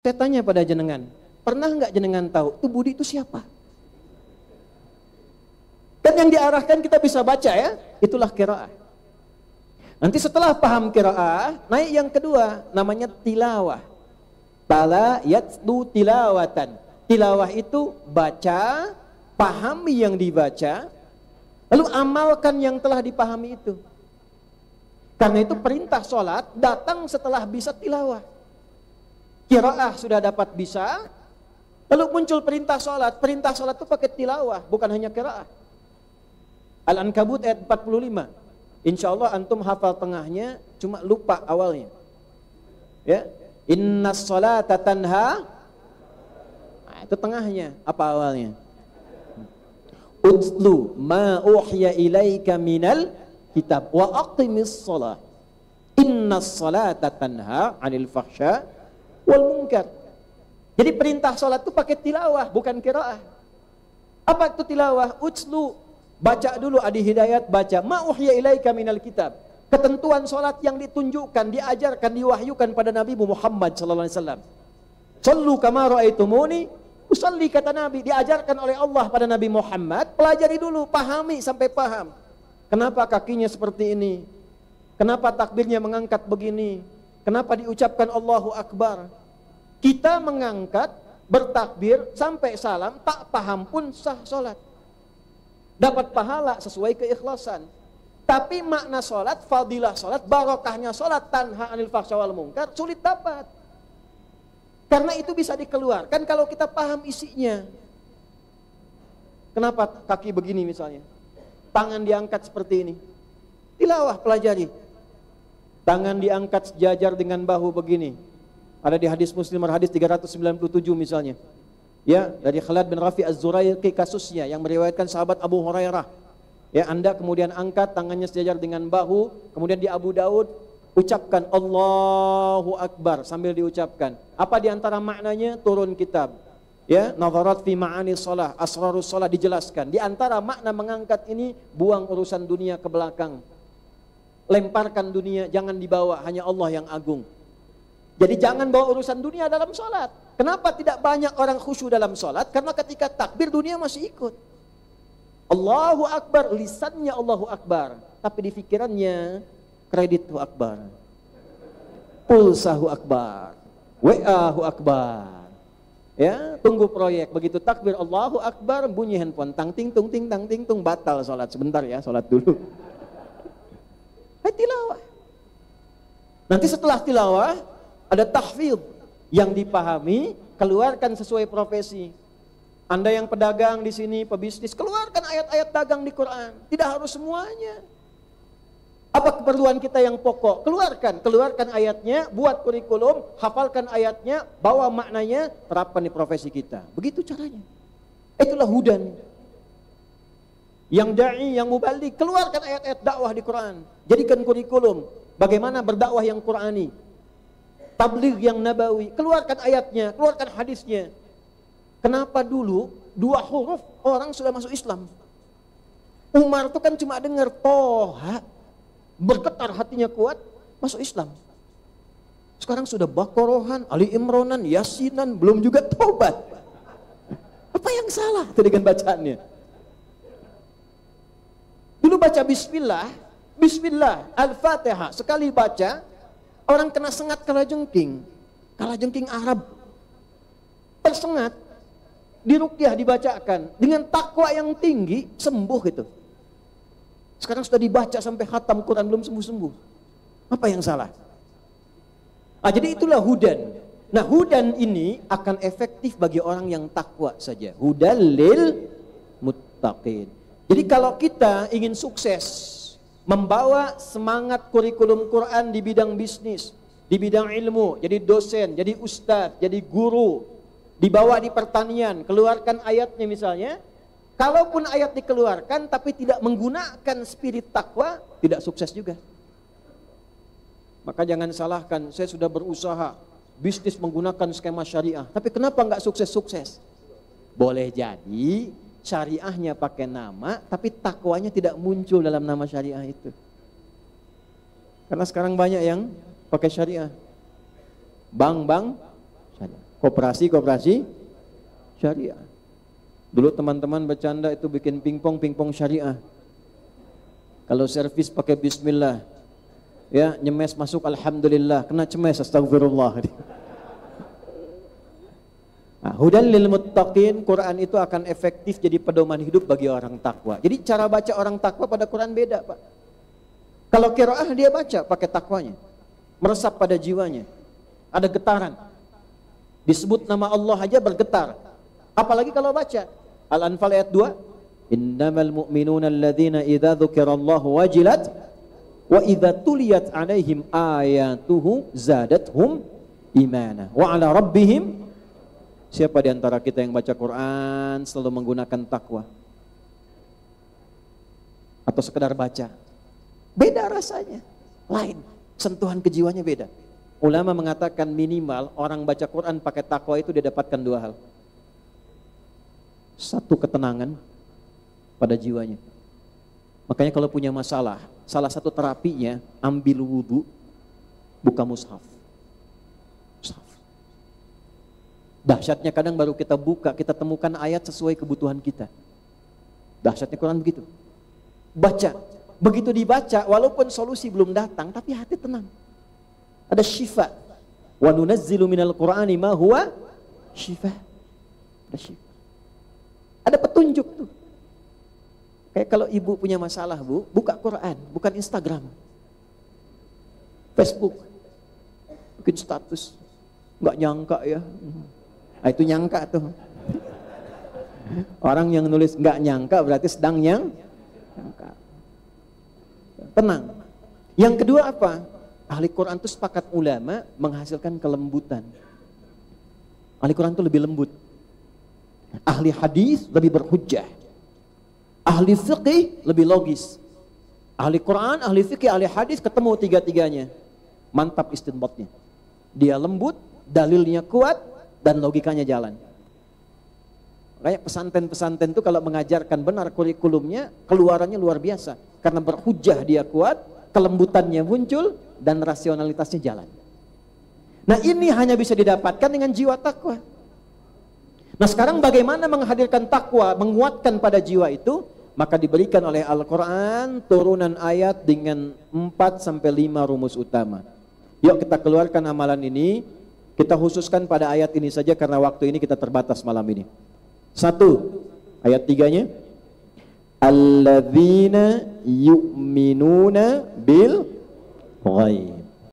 Saya tanya pada jenengan, pernah nggak jenengan tahu itu Budi itu siapa? Kan yang diarahkan kita bisa baca ya, itulah qiraah. Nanti setelah paham qiraah, naik yang kedua, namanya tilawah. Tala yatlu tilawatan. Tilawah itu baca, pahami yang dibaca, lalu amalkan yang telah dipahami itu. Karena itu perintah sholat datang setelah bisa tilawah. Qiraah sudah dapat bisa, lalu muncul perintah sholat. Perintah sholat itu pakai tilawah, bukan hanya qiraah. Al-Ankabut ayat 45. Insya Allah antum hafal tengahnya, cuma lupa awalnya. Ya, innas sholata tanha. Nah, itu tengahnya. Apa awalnya? Utlu ma uhya ilaika minal kitab wa aqimis sholat. Innas sholata tanha anil fahsya wal munkar. Jadi perintah sholat itu pakai tilawah, bukan qiraah. Apa itu tilawah? Utlu, baca dulu, adi hidayat baca. Ma uhya ilaika minal kitab. Ketentuan sholat yang ditunjukkan, diajarkan, diwahyukan pada Nabi Muhammad SAW. Sallu kama ra'aitumuni usalli, kata Nabi. Diajarkan oleh Allah pada Nabi Muhammad. Pelajari dulu, pahami sampai paham. Kenapa kakinya seperti ini? Kenapa takbirnya mengangkat begini? Kenapa diucapkan Allahu Akbar? Kita mengangkat, bertakbir, sampai salam, tak paham pun sah sholat. Dapat pahala sesuai keikhlasan. Tapi makna sholat, fadilah sholat, barokahnya sholat, tanha anil fahsya wal munkar, sulit dapat. Karena itu bisa dikeluarkan kalau kita paham isinya. Kenapa kaki begini misalnya? Tangan diangkat seperti ini. Tilawah, pelajari. Tangan diangkat sejajar dengan bahu begini. Ada di hadis Muslim, hadis 397 misalnya. Ya, dari Khalid bin Rafi Az-Zuraiqi kasusnya yang meriwayatkan sahabat Abu Hurairah. Ya, Anda kemudian angkat tangannya sejajar dengan bahu, kemudian di Abu Daud ucapkan Allahu Akbar sambil diucapkan. Apa di antara maknanya? Turun kitab. Ya, Nadharat fi ma'ani shalah, asrarus shalah dijelaskan. Di antara makna mengangkat ini, buang urusan dunia ke belakang. Lemparkan dunia, jangan dibawa, hanya Allah yang agung. Jadi jangan bawa urusan dunia dalam sholat. Kenapa tidak banyak orang khusyuk dalam sholat? Karena ketika takbir dunia masih ikut. Allahu Akbar, lisannya Allahu Akbar, tapi di pikirannya kredithu Akbar, pulsahu Akbar, WA-hu Akbar. Ya, tunggu proyek. Begitu takbir Allahu Akbar, bunyi handphone, tang ting tung ting tang ting tung, batal sholat. Sebentar ya, sholat dulu. Hai, tilawah. Nanti setelah tilawah ada tahfidz yang dipahami, keluarkan sesuai profesi. Anda yang pedagang di sini, pebisnis, keluarkan ayat-ayat dagang di Quran. Tidak harus semuanya. Apa keperluan kita yang pokok? Keluarkan ayatnya, buat kurikulum, hafalkan ayatnya, bawa maknanya, terapkan di profesi kita. Begitu caranya. Itulah hudan. Yang da'i, yang muballigh, keluarkan ayat-ayat dakwah di Quran. Jadikan kurikulum. Bagaimana berdakwah yang Qurani. Tabligh yang nabawi, keluarkan ayatnya, keluarkan hadisnya. Kenapa dulu 2 huruf orang sudah masuk Islam? Umar itu kan cuma dengar Toha, bergetar hatinya kuat, masuk Islam. Sekarang sudah Baqarahan, Ali Imranan, Yasinan, belum juga taubat. Apa yang salah dengan bacaannya? Dulu baca Bismillah, Al-Fatihah, sekali baca, orang kena sengat kalajengking Arab, tersengat, diruqyah, dibacakan, dengan takwa yang tinggi, sembuh itu. Sekarang sudah dibaca sampai khatam Quran, belum sembuh-sembuh. Apa yang salah? Jadi itulah hudan. Nah, hudan ini akan efektif bagi orang yang takwa saja. Hudan lil muttaqin. Jadi kalau kita ingin sukses, membawa semangat kurikulum Quran di bidang bisnis, di bidang ilmu, jadi dosen, jadi ustadz, jadi guru, dibawa di pertanian, keluarkan ayatnya misalnya. Kalaupun ayat dikeluarkan tapi tidak menggunakan spirit takwa, tidak sukses juga. Maka jangan salahkan, saya sudah berusaha bisnis menggunakan skema syariah, tapi kenapa nggak sukses-sukses? Boleh jadi syariahnya pakai nama, tapi takwanya tidak muncul dalam nama syariah itu. Karena sekarang banyak yang pakai syariah, bank syariah. Koperasi syariah. Dulu teman-teman bercanda itu bikin pingpong syariah. Kalau servis pakai bismillah, ya nyemes masuk alhamdulillah, kena cemes astagfirullah. Nah, hudan lil muttaqin, Quran itu akan efektif jadi pedoman hidup bagi orang takwa. Jadi cara baca orang takwa pada Quran beda, Pak. Kalau qiraah dia baca pakai takwanya, meresap pada jiwanya, ada getaran. Disebut nama Allah aja bergetar. Apalagi kalau baca Al-Anfal ayat 2, innamal mu'minuna alladzina idza dzukirallahu wajilat wa idza tuliyat alaihim ayatuhu zadathum imana wa ala rabbihim. Siapa di antara kita yang baca Quran selalu menggunakan takwa? Atau sekedar baca? Beda rasanya, lain, sentuhan kejiwanya beda. Ulama mengatakan minimal orang baca Quran pakai takwa itu dia dapatkan dua hal. Satu, ketenangan pada jiwanya. Makanya kalau punya masalah, salah satu terapinya ambil wudu, buka mushaf. Dahsyatnya kadang baru kita buka, kita temukan ayat sesuai kebutuhan kita. Dahsyatnya Quran begitu. Baca, begitu dibaca, walaupun solusi belum datang, tapi hati tenang. Ada syifa. Wa nunazzilu minal Qur'ani ma huwa syifa. Ada syifa. Ada petunjuk tuh. Kayak kalau ibu punya masalah, Bu, buka Quran, bukan Instagram, Facebook, bikin status. Nggak nyangka ya. Nah, itu nyangka tuh. Orang yang nulis nggak nyangka berarti sedang nyangka. Tenang. Yang kedua apa? Ahli Quran itu sepakat ulama menghasilkan kelembutan. Ahli Quran itu lebih lembut. Ahli hadis lebih berhujjah. Ahli fiqih lebih logis. Ahli Quran, ahli fiqih, ahli hadis ketemu tiga-tiganya. Mantap istinbatnya. Dia lembut, dalilnya kuat, dan logikanya jalan. Kayak pesantren-pesantren itu kalau mengajarkan benar kurikulumnya, keluarannya luar biasa. Karena berhujjah dia kuat, kelembutannya muncul, dan rasionalitasnya jalan. Nah ini hanya bisa didapatkan dengan jiwa takwa. Nah sekarang bagaimana menghadirkan takwa, menguatkan pada jiwa itu? Maka diberikan oleh Al-Quran turunan ayat dengan 4-5 rumus utama. Yuk kita keluarkan amalan ini. Kita khususkan pada ayat ini saja karena waktu ini kita terbatas malam ini. 1, ayat 3-nya. Alladzina yu'minuna bil ghaib.